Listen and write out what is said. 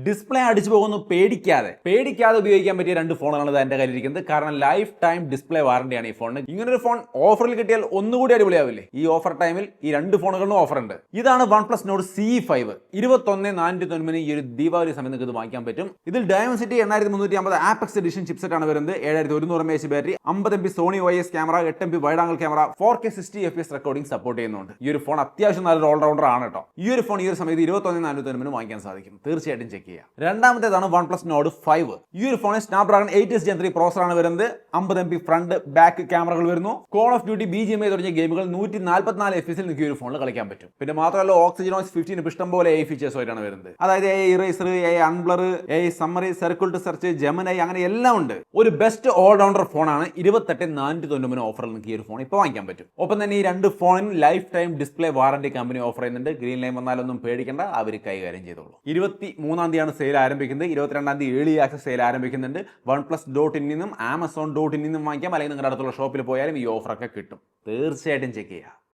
Display അടിച്ചു പോകുന്നു പേടിക്കാതെ ഉപയോഗിക്കാൻ പറ്റിയ രണ്ട് ഫോണുകളാണ് എന്റെ കയ്യിലിരിക്കുന്നത്. കാരണം ലൈഫ് ടൈം ഡിസ്പ്ലേ വാറന്റിയാണ് ഈ ഫോണിന്. ഇങ്ങനൊരു ഫോൺ ഓഫറിൽ കിട്ടിയാൽ ഒന്നുകൂടി അടിപൊളിയാവില്ലേ? ഈ ഓഫർ ടൈമിൽ ഈ രണ്ട് ഫോണുകളിലും ഓഫർ ഉണ്ട്. ഇതാണ് OnePlus Nord C5. 21,490 ഈ ഒരു ദീപാവലി സമയം നിങ്ങൾക്ക് ഇത് വാങ്ങിക്കാൻ പറ്റും. ഇതിൽ Dimensity 8350 ആപെക്സ് എഡിഷൻ ചിപ്സെറ്റ് ആണ് വരുന്നത്. 7100 mAh battery, 50 MP Sony OIS camera, 8 MP wide angle camera, 4K 60 FPS recording support ചെയ്യുന്നുണ്ട്. ഈ ഒരു ഫോൺ അത്യാവശ്യം നല്ല ഓൾറൗണ്ടർ ആണ് കേട്ടോ. ഈ ഒരു ഫോൺ ഈ ഒരു സമയത്ത് 21,490 വാങ്ങിക്കാൻ സാധിക്കും. തീർച്ചയായിട്ടും ചെക്ക് ചെയ്യുക. രണ്ടാമത്തേതാണ് OnePlus Nord 5. ഈ ഒരു ഫോണിൽ Snapdragon 8s Gen 3 പ്രോസറാണ് വരുന്നത്. 50 MP ഫ്രണ്ട് ബാക്ക് ക്യാമറകൾ വരുന്നു. കോൾ ഓഫ് ഡ്യൂട്ടി, BGMI തുടങ്ങിയ ഗെയിമുകൾ 144 FPS നിങ്ങൾക്ക് ഈ ഒരു ഫോണിൽ കളിക്കാൻ പറ്റും. പിന്നെ മാത്രമല്ല Oxygen OS 15 ഇഷ്ടം പോലെ AI ഫീച്ചേഴ്സ് ആയിട്ടാണ് വരുന്നത്. അതായത് AI eraser, AI unblur, AI summary, circle to search, Gemini അങ്ങനെ എല്ലാം ഉണ്ട്. ഒരു ബെസ്റ്റ് ഓൾറൗണ്ടർ ഫോണാണ്. 28,490 ഓഫറിൽ നിങ്ങൾക്ക് ഈ ഒരു ഫോൺ ഇപ്പോൾ വാങ്ങിക്കാൻ പറ്റും. ഒപ്പം തന്നെ ഈ രണ്ട് ഫോണിന് life time display warranty company offer ചെയ്യുന്നുണ്ട്. ഗ്രീൻ ലൈൻ വന്നാലൊന്നും പേടിക്കേണ്ട, അവർ കൈകാര്യം ചെയ്തോളൂ. 23-ാം തീയതിയാണ് സെയിൽ ആരംഭിക്കുന്നത്. 22-ാം തീയതി ഏർലി ആക്സസ് സെയിൽ ആരംഭിക്കുന്നുണ്ട്. OnePlus.in നിന്നും Amazon.in നിന്നും വാങ്ങിക്കാം. അല്ലെങ്കിൽ നിങ്ങളുടെ അടുത്തുള്ള ഷോപ്പിൽ പോയാലും ഈ ഓഫറൊക്കെ കിട്ടും. തീർച്ചയായിട്ടും ചെക്ക് ചെയ്യുക.